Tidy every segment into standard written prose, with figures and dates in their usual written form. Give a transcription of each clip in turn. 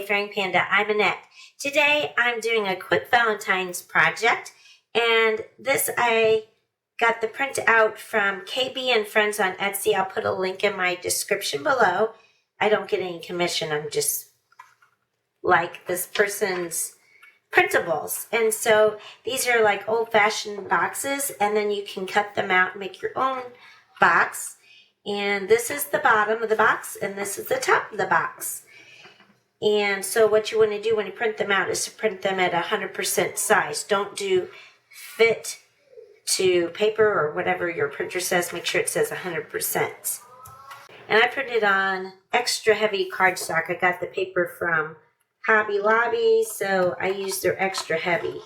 Frying Panda. I'm Annette. Today I'm doing a quick Valentine's project, and this I got the print out from KB and Friends on Etsy. I'll put a link in my description below. I don't get any commission. I'm just like this person's printables. And so these are like old-fashioned boxes, and then you can cut them out and make your own box. And this is the bottom of the box, and this is the top of the box. And so what you want to do when you print them out is to print them at 100% size. Don't do fit to paper or whatever your printer says. Make sure it says 100%. And I printed on extra heavy cardstock. I got the paper from Hobby Lobby, so I used their extra heavy,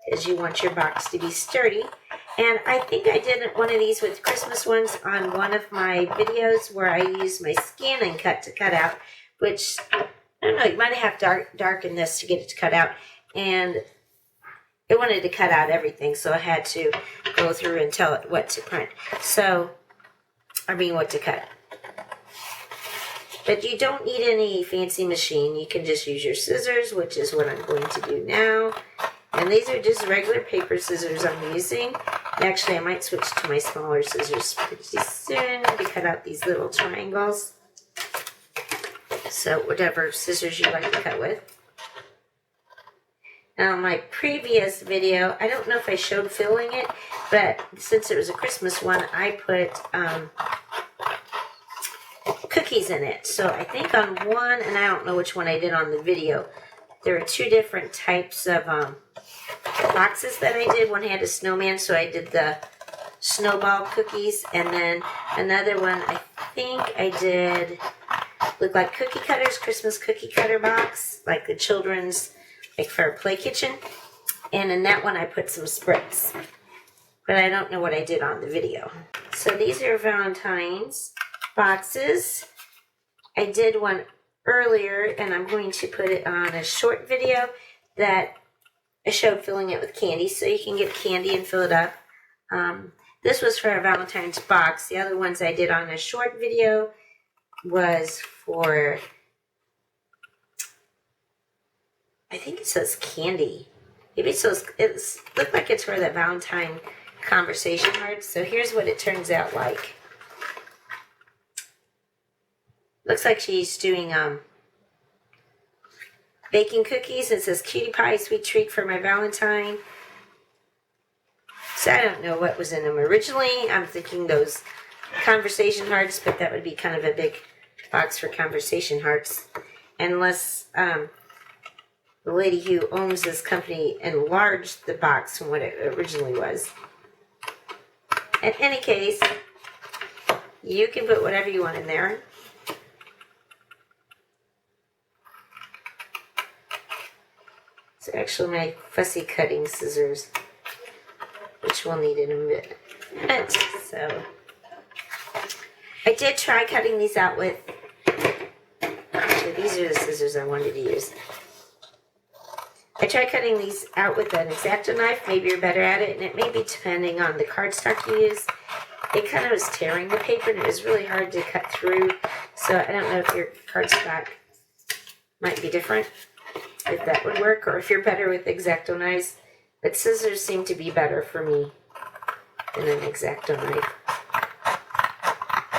because you want your box to be sturdy. And I think I did one of these with Christmas ones on one of my videos where I used my scan and cut to cut out, which, I don't know, you might have to darken this to get it to cut out. And it wanted to cut out everything, so I had to go through and tell it what to print. What to cut. But you don't need any fancy machine. You can just use your scissors, which is what I'm going to do now. And these are just regular paper scissors I'm using. Actually, I might switch to my smaller scissors pretty soon to cut out these little triangles. So whatever scissors you like to cut with. Now, my previous video, I don't know if I showed filling it, but since it was a Christmas one, I put cookies in it. So I think on one, and I don't know which one I did on the video, there are two different types of boxes that I did. One had a snowman, so I did the snowball cookies, and then another one I think I did look like cookie cutters, Christmas cookie cutter box, like the children's, like for a play kitchen. And in that one I put some spritz, but I don't know what I did on the video. So these are Valentine's boxes. I did one earlier, and I'm going to put it on a short video that I showed filling it with candy, so you can get candy and fill it up. This was for a Valentine's box. The other ones I did on a short video was for, I think it says candy. Maybe it looked like it's for the Valentine conversation hearts. So here's what it turns out like. Looks like she's doing baking cookies. It says cutie pie, sweet treat for my Valentine. So I don't know what was in them originally. I'm thinking those conversation hearts, but that would be kind of a big box for conversation hearts. Unless the lady who owns this company enlarged the box from what it originally was. In any case, you can put whatever you want in there. It's actually my fussy cutting scissors, which we'll need in a minute. So I did try cutting these out with, actually these are the scissors I wanted to use. I tried cutting these out with an X-Acto knife. Maybe you're better at it, and it may be depending on the cardstock you use. It kind of was tearing the paper, and it was really hard to cut through. So I don't know if your cardstock might be different, if that would work, or if you're better with X-Acto knives. But scissors seem to be better for me than an X-Acto knife.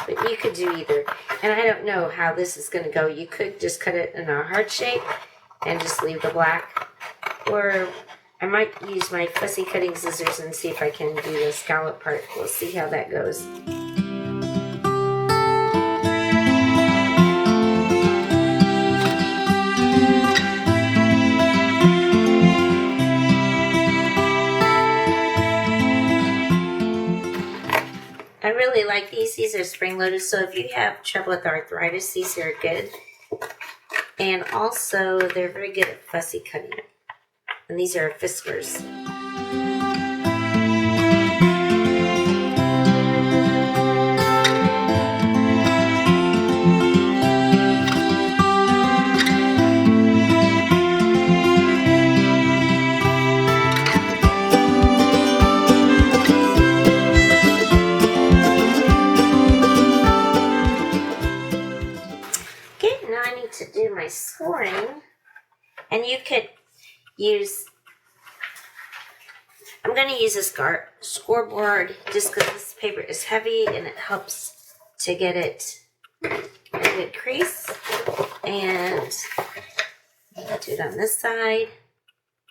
But you could do either. And I don't know how this is going to go. You could just cut it in a heart shape and just leave the black. Or I might use my fussy cutting scissors and see if I can do the scallop part. We'll see how that goes. I really like these. These are spring-loaded, so if you have trouble with arthritis, these are good. And also, they're very good at fussy cutting. And these are Fiskars. Okay, now I need to do my scoring. And you could use, I'm going to use this scoreboard just because this paper is heavy and it helps to get it a good crease. And I'll do it on this side.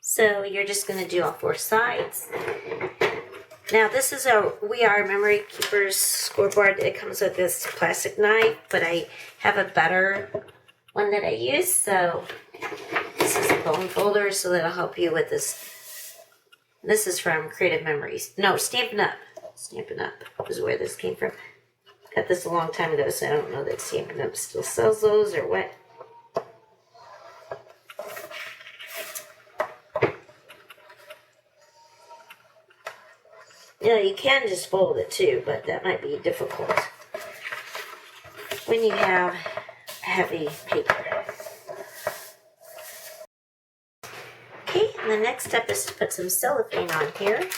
So you're just going to do all 4 sides. Now this is a We R Memory Keepers scoreboard. It comes with this plastic knife, but I have a better one that I use. So this is a bone folder, so that'll help you with this. This is from Creative Memories. No, Stampin' Up. Stampin' Up is where this came from. Got this a long time ago, so I don't know that Stampin' Up still sells those or what. You know, you can just fold it too, but that might be difficult when you have heavy paper. Okay, and the next step is to put some cellophane on here.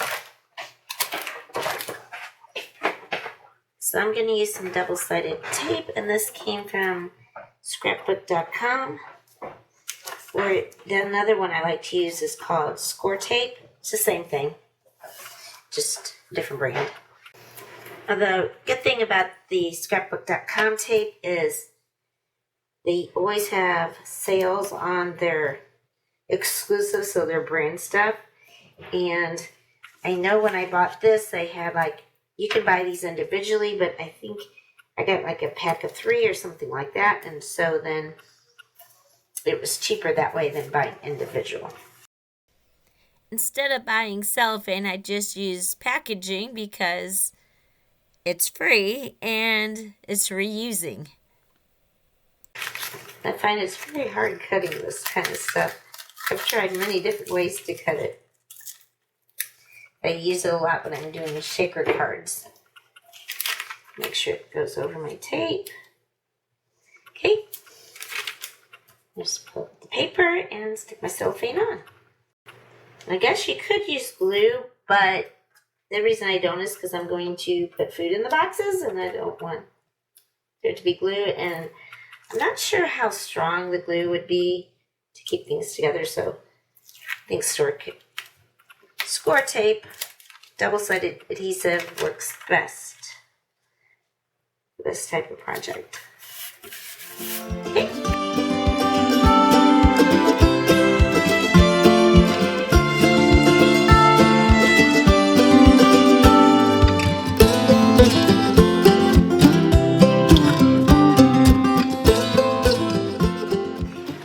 So I'm going to use some double-sided tape, and this came from scrapbook.com. Or another one I like to use is called Score Tape. It's the same thing, just different brand. The good thing about the scrapbook.com tape is they always have sales on their exclusive, so their brand stuff. And I know when I bought this, they had like, you can buy these individually, but I think I got like a pack of 3 or something like that. And so then it was cheaper that way than buying individual. Instead of buying cellophane, I just use packaging because it's free and it's reusing. I find it's very hard cutting this kind of stuff. I've tried many different ways to cut it. I use it a lot when I'm doing shaker cards. Make sure it goes over my tape. Okay. Just pull the paper and stick my cellophane on. I guess you could use glue, but the reason I don't is because I'm going to put food in the boxes and I don't want there to be glue. And I'm not sure how strong the glue would be to keep things together, so I think score tape, double-sided adhesive works best for this type of project. Okay.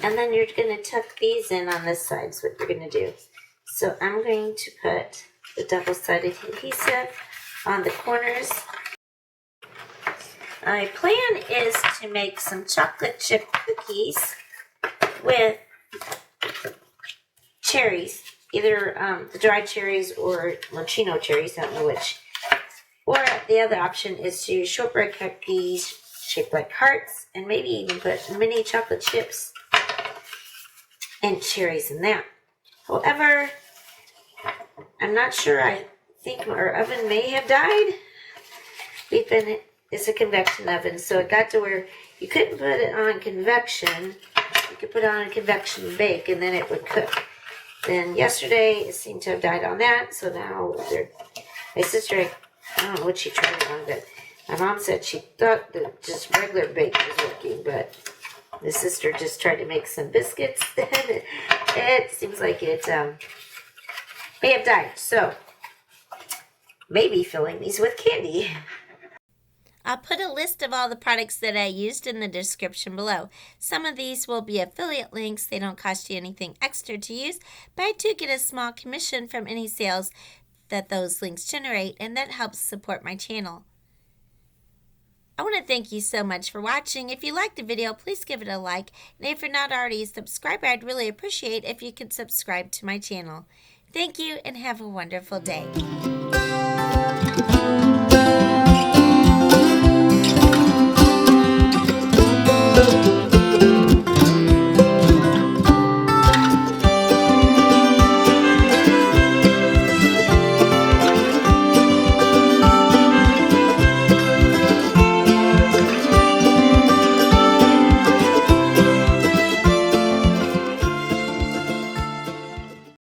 And then you're going to tuck these in on this side is what you're going to do. So I'm going to put the double-sided adhesive on the corners. My plan is to make some chocolate chip cookies with cherries, either the dried cherries or Moschino cherries, I don't know which. Or the other option is to use shortbread cookies shaped like hearts and maybe even put mini chocolate chips and cherries in that. However, I'm not sure. I think our oven may have died. It's a convection oven, so it got to where you couldn't put it on convection. You could put it on convection bake, and then it would cook. Then yesterday, it seemed to have died on that, so now my sister, I don't know what she tried it on, but my mom said she thought that just regular bake was working, but the sister just tried to make some biscuits, and it seems like it may have died. So maybe filling these with candy. I'll put a list of all the products that I used in the description below. Some of these will be affiliate links. They don't cost you anything extra to use, but I do get a small commission from any sales that those links generate, and that helps support my channel. I want to thank you so much for watching. If you liked the video, please give it a like. And if you're not already a subscriber, I'd really appreciate if you could subscribe to my channel. Thank you and have a wonderful day.